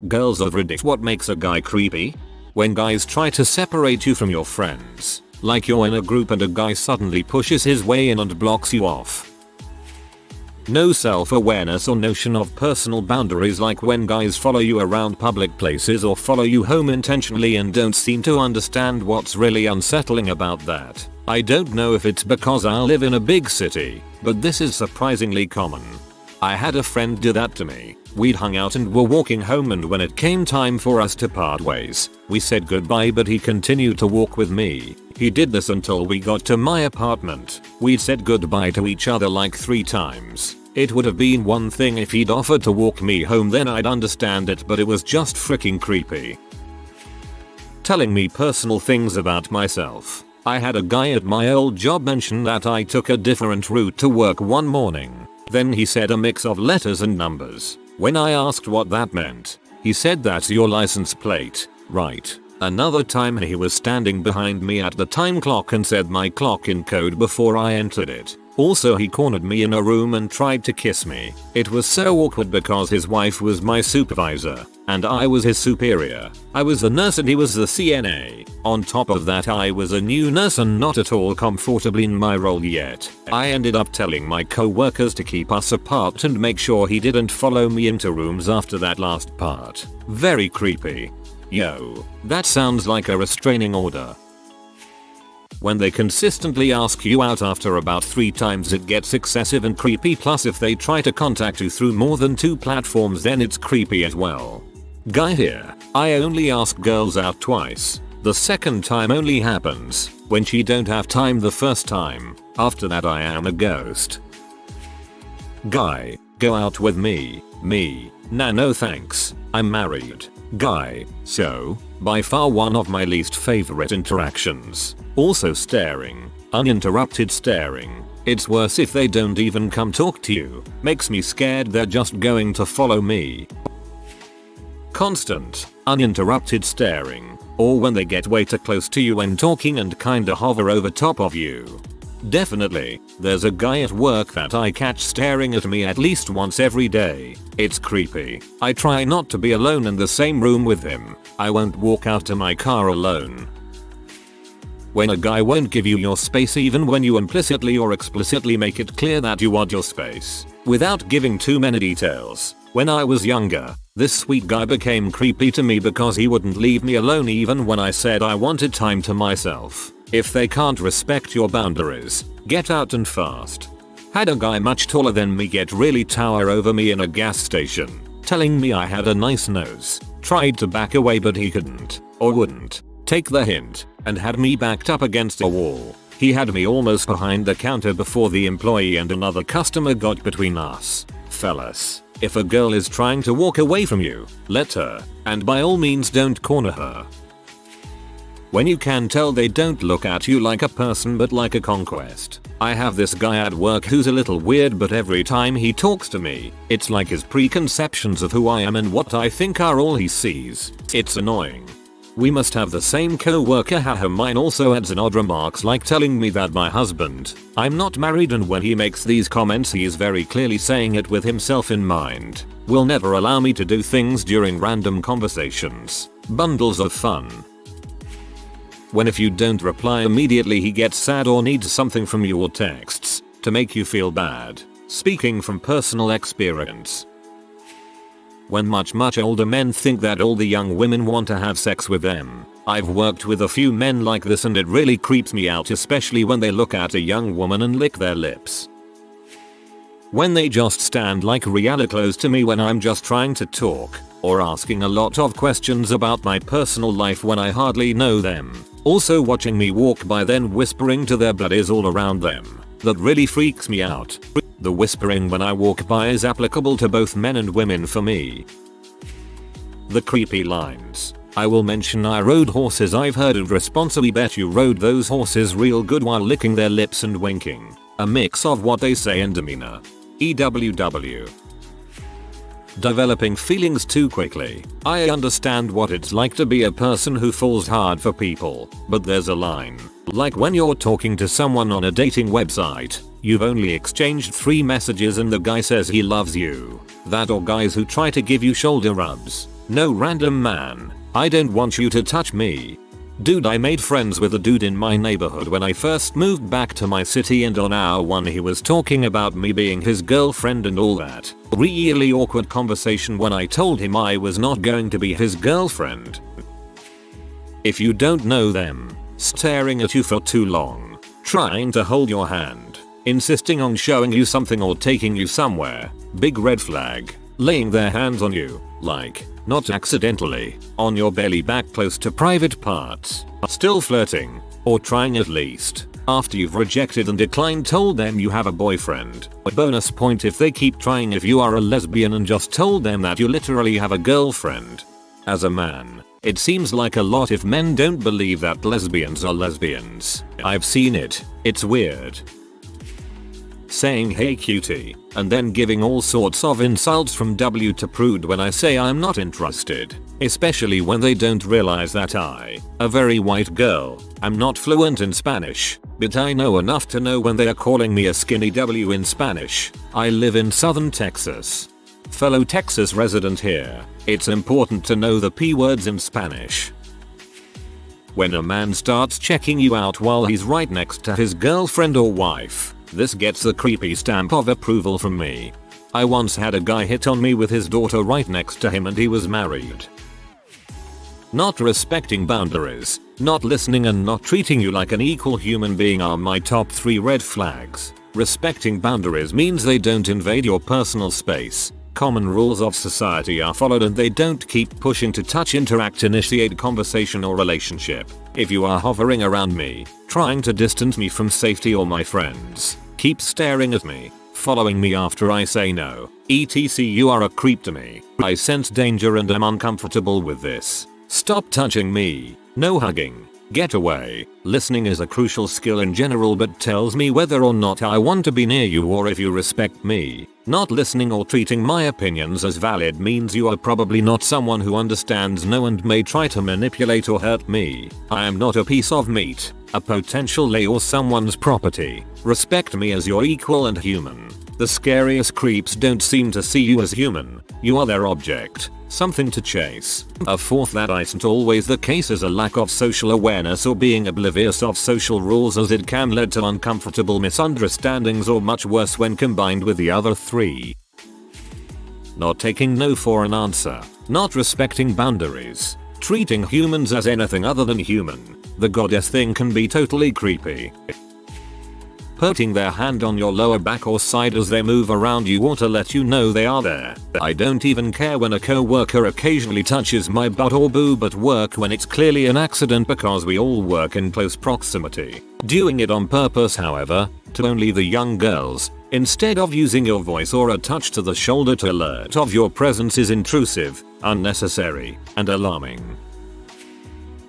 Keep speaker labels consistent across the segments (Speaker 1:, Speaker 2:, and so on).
Speaker 1: Girls of Reddit, what makes a guy creepy? When guys try to separate you from your friends. Like you're in a group and a guy suddenly pushes his way in and blocks you off. No self-awareness or notion of personal boundaries, like when guys follow you around public places or follow you home intentionally and don't seem to understand what's really unsettling about that. I don't know if it's because I live in a big city, but this is surprisingly common. I had a friend do that to me. We'd hung out and were walking home, and when it came time for us to part ways, we said goodbye, but he continued to walk with me. He did this until we got to my apartment. We'd said goodbye to each other like 3 times. It would have been one thing if he'd offered to walk me home, then I'd understand it, but it was just freaking creepy. Telling me personal things about myself. I had a guy at my old job mention that I took a different route to work one morning. Then he said a mix of letters and numbers. When I asked what that meant, he said, "That's your license plate, right?" Another time he was standing behind me at the time clock and said my clock in code before I entered it. Also, he cornered me in a room and tried to kiss me. It was so awkward because his wife was my supervisor and I was his superior. I was the nurse and he was the CNA. On top of that, I was a new nurse and not at all comfortable in my role yet. I ended up telling my co-workers to keep us apart and make sure he didn't follow me into rooms after that last part. Very creepy. Yo, that sounds like a restraining order. When they consistently ask you out after about 3 times, it gets excessive and creepy. Plus, if they try to contact you through more than 2 platforms, then it's creepy as well. Guy here, I only ask girls out twice. The second time only happens when she don't have time the first time. After that, I am a ghost. Guy, go out with me. Me, nah, no thanks, I'm married. Guy, so, by far one of my least favorite interactions. Also staring, uninterrupted staring. It's worse if they don't even come talk to you. Makes me scared they're just going to follow me. Constant, uninterrupted staring, or when they get way too close to you when talking and kinda hover over top of you. Definitely, there's a guy at work that I catch staring at me at least once every day. It's creepy. I try not to be alone in the same room with him. I won't walk out to my car alone. When a guy won't give you your space even when you implicitly or explicitly make it clear that you want your space. Without giving too many details, when I was younger, this sweet guy became creepy to me because he wouldn't leave me alone even when I said I wanted time to myself. If they can't respect your boundaries, get out and fast. Had a guy much taller than me get really tower over me in a gas station, telling me I had a nice nose. Tried to back away but he couldn't, or wouldn't, take the hint, and had me backed up against a wall. He had me almost behind the counter before the employee and another customer got between us. Fellas, if a girl is trying to walk away from you, let her, and by all means don't corner her. When you can tell they don't look at you like a person but like a conquest. I have this guy at work who's a little weird, but every time he talks to me, it's like his preconceptions of who I am and what I think are all he sees. It's annoying. We must have the same co-worker, haha. Mine also adds an odd remarks like telling me that my husband, I'm not married, and when he makes these comments he is very clearly saying it with himself in mind. Will never allow me to do things during random conversations. Bundles of fun. When if you don't reply immediately he gets sad or needs something from you or texts to make you feel bad. Speaking from personal experience. When much older men think that all the young women want to have sex with them. I've worked with a few men like this and it really creeps me out, especially when they look at a young woman and lick their lips. When they just stand like really close to me when I'm just trying to talk, or asking a lot of questions about my personal life when I hardly know them. Also watching me walk by then whispering to their buddies all around them. That really freaks me out. The whispering when I walk by is applicable to both men and women for me. The creepy lines. I will mention I rode horses. I've heard and responsibly bet you rode those horses real good while licking their lips and winking. A mix of what they say and demeanor. EWW. Developing feelings too quickly. I understand what it's like to be a person who falls hard for people, but there's a line. Like when you're talking to someone on a dating website, you've only exchanged 3 messages and the guy says he loves you. That, or guys who try to give you shoulder rubs. No random man. I don't want you to touch me. Dude, I made friends with a dude in my neighborhood when I first moved back to my city, and on hour 1 he was talking about me being his girlfriend and all that. Really awkward conversation when I told him I was not going to be his girlfriend. If you don't know them, staring at you for too long, trying to hold your hand, insisting on showing you something or taking you somewhere, big red flag. Laying their hands on you, like, not accidentally, on your belly back close to private parts, still flirting, or trying at least, after you've rejected and declined told them you have a boyfriend. A bonus point if they keep trying if you are a lesbian and just told them that you literally have a girlfriend. As a man, it seems like a lot if men don't believe that lesbians are lesbians. I've seen it, it's weird. Saying hey cutie, and then giving all sorts of insults from W to prude when I say I'm not interested, especially when they don't realize that I, a very white girl, am not fluent in Spanish, but I know enough to know when they are calling me a skinny W in Spanish. I live in southern Texas. Fellow Texas resident here, it's important to know the P words in Spanish. When a man starts checking you out while he's right next to his girlfriend or wife, this gets the creepy stamp of approval from me. I once had a guy hit on me with his daughter right next to him and he was married. Not respecting boundaries, not listening and not treating you like an equal human being are my top 3 red flags. Respecting boundaries means they don't invade your personal space. Common rules of society are followed and they don't keep pushing to touch, interact, initiate conversation or relationship. If you are hovering around me, trying to distance me from safety or my friends, keep staring at me, following me after I say no, etc., you are a creep to me. I sense danger and am uncomfortable with this. Stop touching me. No hugging. Get away. Listening is a crucial skill in general but tells me whether or not I want to be near you or if you respect me. Not listening or treating my opinions as valid means you are probably not someone who understands no and may try to manipulate or hurt me. I am not a piece of meat, a potential lay or someone's property. Respect me as your equal and human. The scariest creeps don't seem to see you as human. You are their object, something to chase. A fourth that isn't always the case is a lack of social awareness or being oblivious of social rules, as it can lead to uncomfortable misunderstandings or much worse when combined with the other 3. Not taking no for an answer, not respecting boundaries, treating humans as anything other than human. The goddess thing can be totally creepy. Putting their hand on your lower back or side as they move around you or to let you know they are there. I don't even care when a co-worker occasionally touches my butt or boob at work when it's clearly an accident because we all work in close proximity. Doing it on purpose, however, to only the young girls, instead of using your voice or a touch to the shoulder to alert of your presence, is intrusive, unnecessary, and alarming.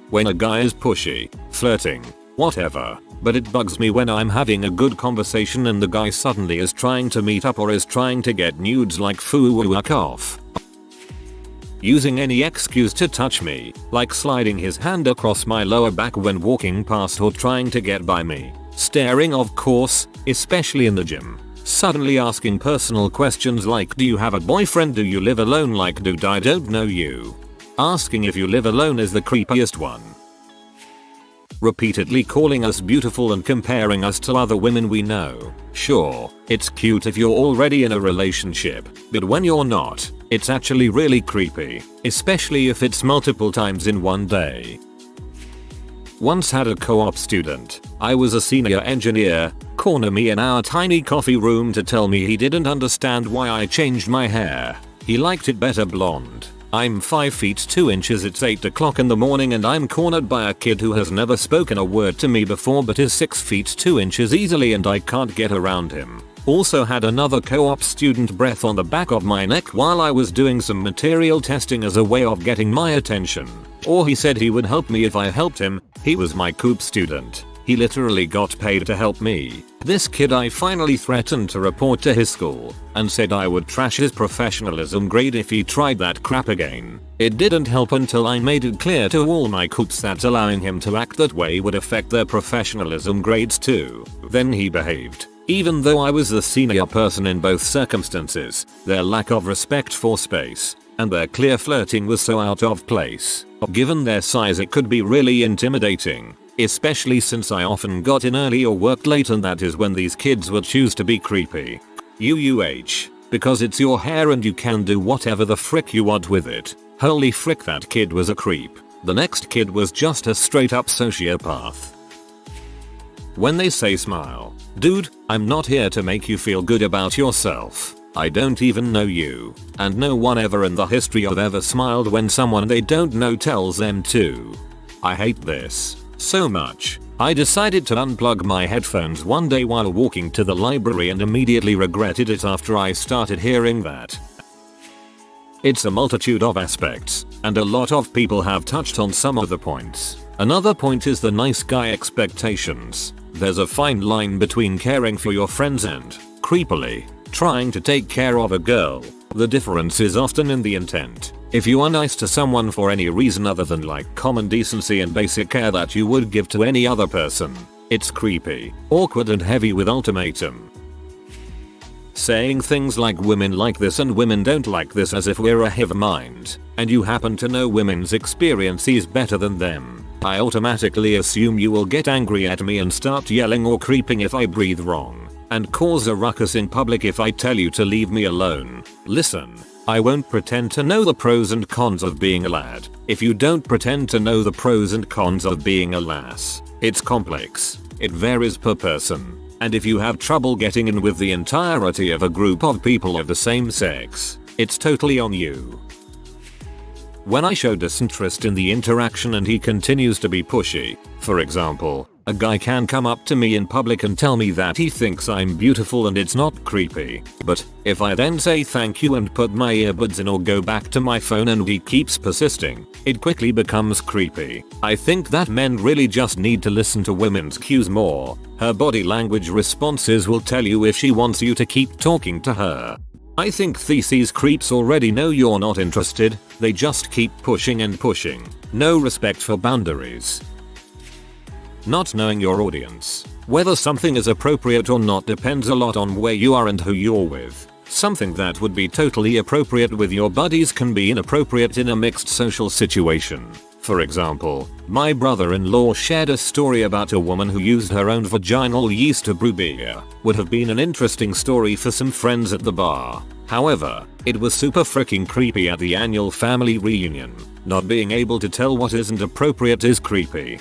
Speaker 1: When a guy is pushy, flirting, whatever, but it bugs me when I'm having a good conversation and the guy suddenly is trying to meet up or is trying to get nudes like fuck off. Using any excuse to touch me, like sliding his hand across my lower back when walking past or trying to get by me. Staring, of course, especially in the gym. Suddenly asking personal questions like, do you have a boyfriend, do you live alone, like dude I don't know you. Asking if you live alone is the creepiest one. Repeatedly calling us beautiful and comparing us to other women we know. Sure, it's cute if you're already in a relationship, but when you're not, it's actually really creepy, especially if it's multiple times in one day. Once had a co-op student, I was a senior engineer, corner me in our tiny coffee room to tell me he didn't understand why I changed my hair. He liked it better blonde. I'm 5 feet 2 inches, it's 8 o'clock in the morning and I'm cornered by a kid who has never spoken a word to me before but is 6 feet 2 inches easily and I can't get around him. Also had another co-op student breath on the back of my neck while I was doing some material testing as a way of getting my attention. Or he said he would help me if I helped him. He was my coop student. He literally got paid to help me. This kid I finally threatened to report to his school and said I would trash his professionalism grade if he tried that crap again. It didn't help until I made it clear to all my coops that allowing him to act that way would affect their professionalism grades too. Then he behaved. Even though I was the senior person in both circumstances, their lack of respect for space and their clear flirting was so out of place. Given their size, it could be really intimidating, especially since I often got in early or worked late, and that is when these kids would choose to be creepy. Because it's your hair and you can do whatever the frick you want with it. Holy frick, that kid was a creep. The next kid was just a straight up sociopath. When they say smile, dude, I'm not here to make you feel good about yourself. I don't even know you, and no one ever in the history of ever smiled when someone they don't know tells them to. I hate this so much. I decided to unplug my headphones one day while walking to the library and immediately regretted it after I started hearing that. It's a multitude of aspects, and a lot of people have touched on some of the points. Another point is the nice guy expectations. There's a fine line between caring for your friends and, creepily, trying to take care of a girl. The difference is often in the intent. If you are nice to someone for any reason other than like common decency and basic care that you would give to any other person, it's creepy, awkward and heavy with ultimatum. Saying things like women like this and women don't like this as if we're a hive mind, and you happen to know women's experiences better than them. I automatically assume you will get angry at me and start yelling or creeping if I breathe wrong, and cause a ruckus in public if I tell you to leave me alone. Listen, I won't pretend to know the pros and cons of being a lad. If you don't pretend to know the pros and cons of being a lass, it's complex. It varies per person. And if you have trouble getting in with the entirety of a group of people of the same sex, it's totally on you. When I show disinterest in the interaction and he continues to be pushy, for example, a guy can come up to me in public and tell me that he thinks I'm beautiful and it's not creepy. But if I then say thank you and put my earbuds in or go back to my phone and he keeps persisting, it quickly becomes creepy. I think that men really just need to listen to women's cues more. Her body language responses will tell you if she wants you to keep talking to her. I think these creeps already know you're not interested, they just keep pushing and pushing. No respect for boundaries. Not knowing your audience. Whether something is appropriate or not depends a lot on where you are and who you're with. Something that would be totally appropriate with your buddies can be inappropriate in a mixed social situation. For example, my brother-in-law shared a story about a woman who used her own vaginal yeast to brew beer. Would have been an interesting story for some friends at the bar. However, it was super freaking creepy at the annual family reunion. Not being able to tell what isn't appropriate is creepy.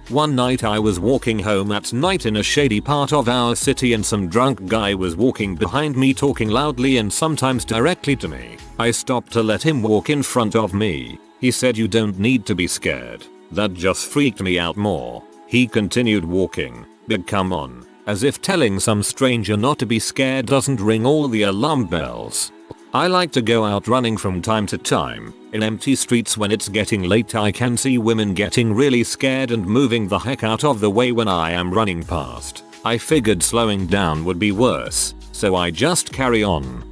Speaker 1: One night I was walking home at night in a shady part of our city and some drunk guy was walking behind me talking loudly and sometimes directly to me. I stopped to let him walk in front of me. He said, "You don't need to be scared." That just freaked me out more. He continued walking, but come on, as if telling some stranger not to be scared doesn't ring all the alarm bells. I like to go out running from time to time. In empty streets when it's getting late I can see women getting really scared and moving the heck out of the way when I am running past. I figured slowing down would be worse, so I just carry on.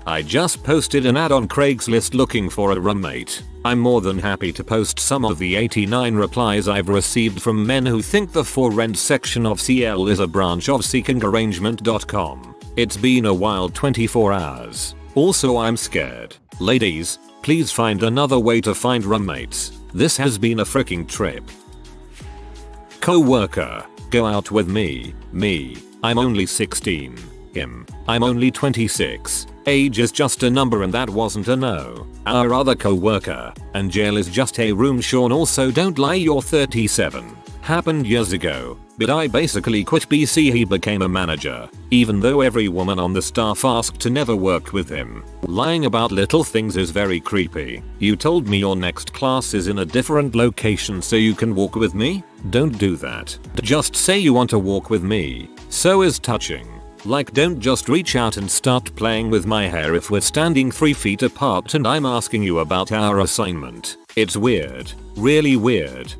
Speaker 1: I just posted an ad on Craigslist looking for a roommate. I'm more than happy to post some of the 89 replies I've received from men who think the for rent section of CL is a branch of seekingarrangement.com. It's been a wild 24 hours. Also, I'm scared. Ladies, please find another way to find roommates. This has been a freaking trip. Co-worker, go out with me. Me, I'm only 16. Him, I'm only 26. Age is just a number and that wasn't a no. Our other co-worker, and jail is just a room. Sean, also don't lie, you're 37. Happened years ago, but I basically quit BC. He became a manager, even though every woman on the staff asked to never work with him. Lying about little things is very creepy. You told me your next class is in a different location so you can walk with me? Don't do that. Just say you want to walk with me. So is touching. Like, don't just reach out and start playing with my hair if we're standing 3 feet apart and I'm asking you about our assignment. It's weird. Really weird.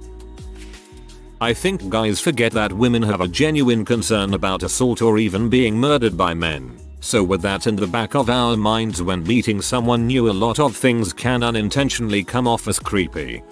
Speaker 1: I think guys forget that women have a genuine concern about assault or even being murdered by men. So with that in the back of our minds when meeting someone new, a lot of things can unintentionally come off as creepy.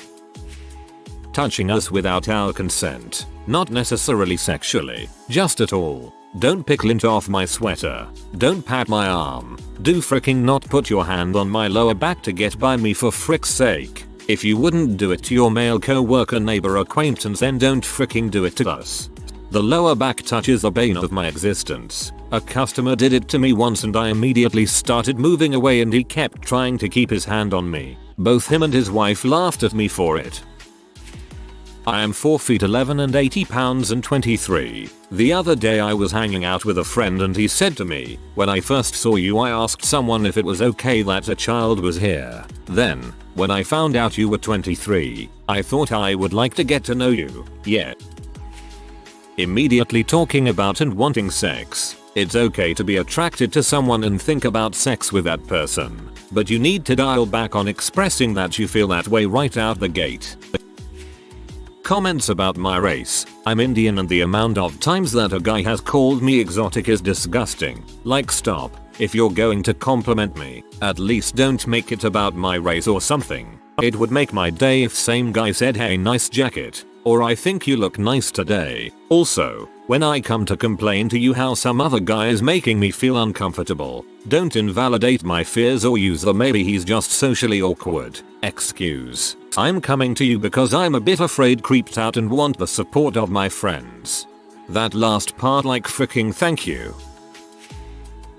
Speaker 1: Touching us without our consent. Not necessarily sexually, just at all. Don't pick lint off my sweater. Don't pat my arm. Do fricking not put your hand on my lower back to get by me for frick's sake. If you wouldn't do it to your male co-worker, neighbor, acquaintance, then don't fricking do it to us. The lower back touch is the bane of my existence. A customer did it to me once and I immediately started moving away and he kept trying to keep his hand on me. Both him and his wife laughed at me for it. I am 4 feet 11 and 80 pounds and 23. The other day I was hanging out with a friend and he said to me, when I first saw you I asked someone if it was okay that a child was here. Then, when I found out you were 23, I thought I would like to get to know you. Yeah. Immediately talking about and wanting sex. It's okay to be attracted to someone and think about sex with that person, but you need to dial back on expressing that you feel that way right out the gate. Comments about my race. I'm Indian and the amount of times that a guy has called me exotic is disgusting. Like, stop. If you're going to compliment me, at least don't make it about my race or something. It would make my day if same guy said, hey, nice jacket, or I think you look nice today. Also, when I come to complain to you how some other guy is making me feel uncomfortable, don't invalidate my fears or use the maybe he's just socially awkward excuse. I'm coming to you because I'm a bit afraid, creeped out, and want the support of my friends. That last part, like fricking thank you.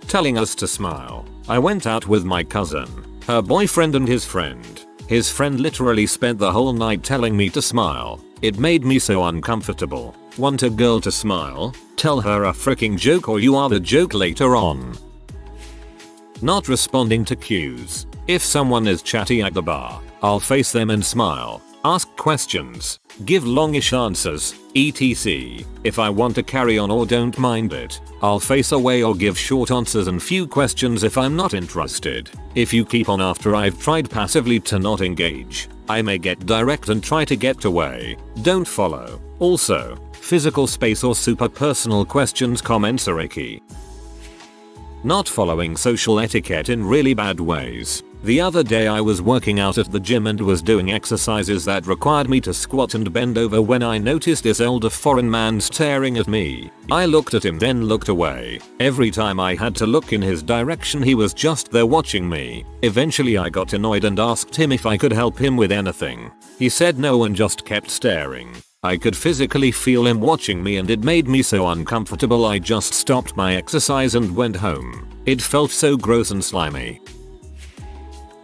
Speaker 1: Telling us to smile. I went out with my cousin, her boyfriend and his friend. His friend literally spent the whole night telling me to smile. It made me so uncomfortable. Want a girl to smile? Tell her a fricking joke or you are the joke later on. Not responding to cues. If someone is chatty at the bar, I'll face them and smile. Ask questions. Give longish answers, etc. If I want to carry on or don't mind it, I'll face away or give short answers and few questions if I'm not interested. If you keep on after I've tried passively to not engage, I may get direct and try to get away. Don't follow. Also, physical space or super personal questions, comments are icky. Not following social etiquette in really bad ways. The other day I was working out at the gym and was doing exercises that required me to squat and bend over when I noticed this older foreign man staring at me. I looked at him then looked away. Every time I had to look in his direction he was just there watching me. Eventually I got annoyed and asked him if I could help him with anything. He said no and just kept staring. I could physically feel him watching me and it made me so uncomfortable I just stopped my exercise and went home. It felt so gross and slimy.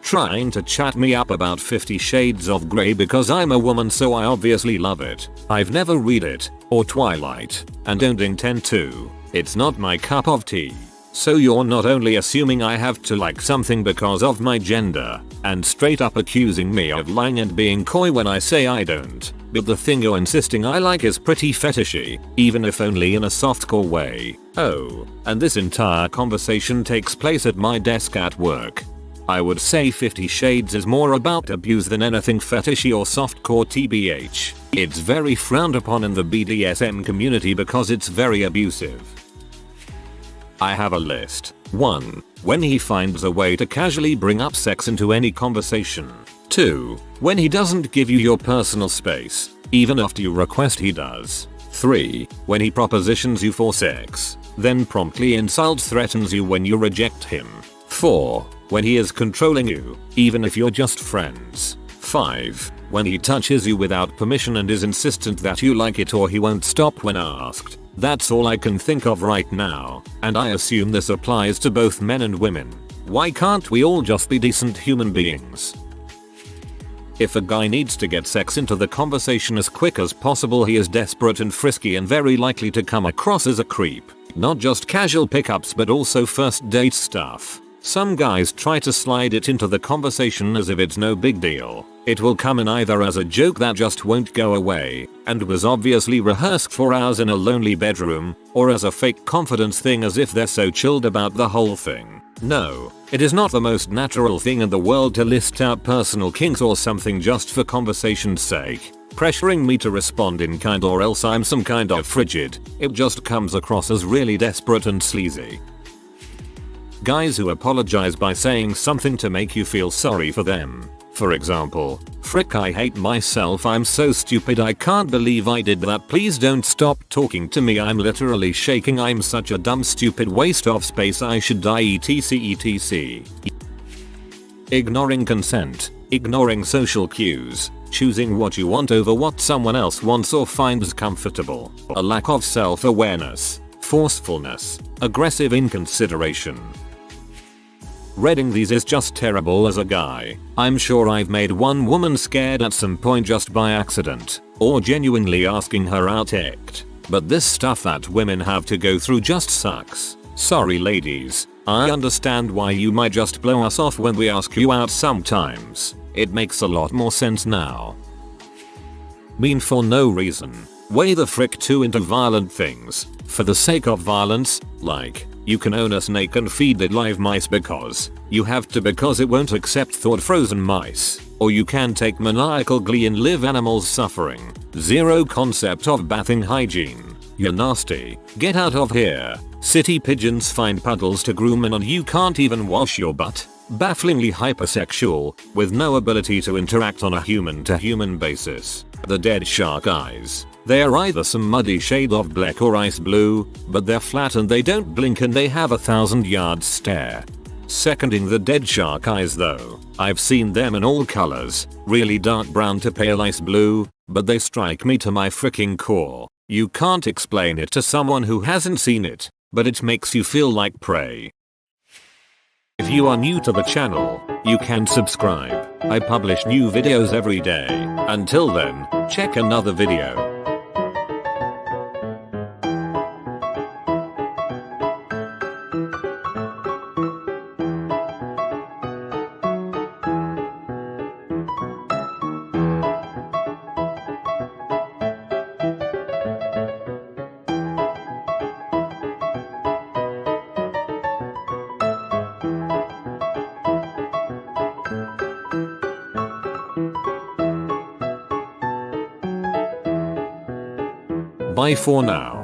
Speaker 1: Trying to chat me up about 50 Shades of Grey because I'm a woman so I obviously love it. I've never read it, or Twilight, and don't intend to. It's not my cup of tea. So you're not only assuming I have to like something because of my gender, and straight up accusing me of lying and being coy when I say I don't, but the thing you're insisting I like is pretty fetishy, even if only in a softcore way. Oh, and this entire conversation takes place at my desk at work. I would say 50 Shades is more about abuse than anything fetishy or softcore tbh. It's very frowned upon in the BDSM community because it's very abusive. I have a list. 1. When he finds a way to casually bring up sex into any conversation. 2. When he doesn't give you your personal space, even after you request he does. 3. When he propositions you for sex, then promptly insults, threatens you when you reject him. 4. When he is controlling you, even if you're just friends. 5. When he touches you without permission and is insistent that you like it or he won't stop when asked. That's all I can think of right now, and I assume this applies to both men and women. Why can't we all just be decent human beings? If a guy needs to get sex into the conversation as quick as possible, he is desperate and frisky and very likely to come across as a creep. Not just casual pickups but also first date stuff. Some guys try to slide it into the conversation as if it's no big deal. It will come in either as a joke that just won't go away, and was obviously rehearsed for hours in a lonely bedroom, or as a fake confidence thing as if they're so chilled about the whole thing. No, it is not the most natural thing in the world to list out personal kinks or something just for conversation's sake, pressuring me to respond in kind or else I'm some kind of frigid. It just comes across as really desperate and sleazy. Guys who apologize by saying something to make you feel sorry for them. For example, frick I hate myself, I'm so stupid, I can't believe I did that, please don't stop talking to me, I'm literally shaking, I'm such a dumb stupid waste of space, I should die, etc. Ignoring consent, ignoring social cues, choosing what you want over what someone else wants or finds comfortable, a lack of self-awareness, forcefulness, aggressive inconsideration. Reading these is just terrible as a guy. I'm sure I've made one woman scared at some point just by accident, or genuinely asking her out act. But this stuff that women have to go through just sucks. Sorry ladies, I understand why you might just blow us off when we ask you out sometimes. It makes a lot more sense now. Mean for no reason. Way the frick too into violent things, for the sake of violence, like, you can own a snake and feed it live mice because you have to because it won't accept thawed frozen mice, or you can take maniacal glee in live animals suffering. Zero concept of bathing hygiene. You're nasty. Get out of here. City pigeons find puddles to groom in and you can't even wash your butt. Bafflingly hypersexual, with no ability to interact on a human-to-human basis. The dead shark eyes. They're either some muddy shade of black or ice blue, but they're flat and they don't blink and they have a 1,000-yard stare. Seconding the dead shark eyes though, I've seen them in all colors, really dark brown to pale ice blue, but they strike me to my freaking core. You can't explain it to someone who hasn't seen it, but it makes you feel like prey. If you are new to the channel, you can subscribe. I publish new videos every day. Until then, check another video. Bye for now.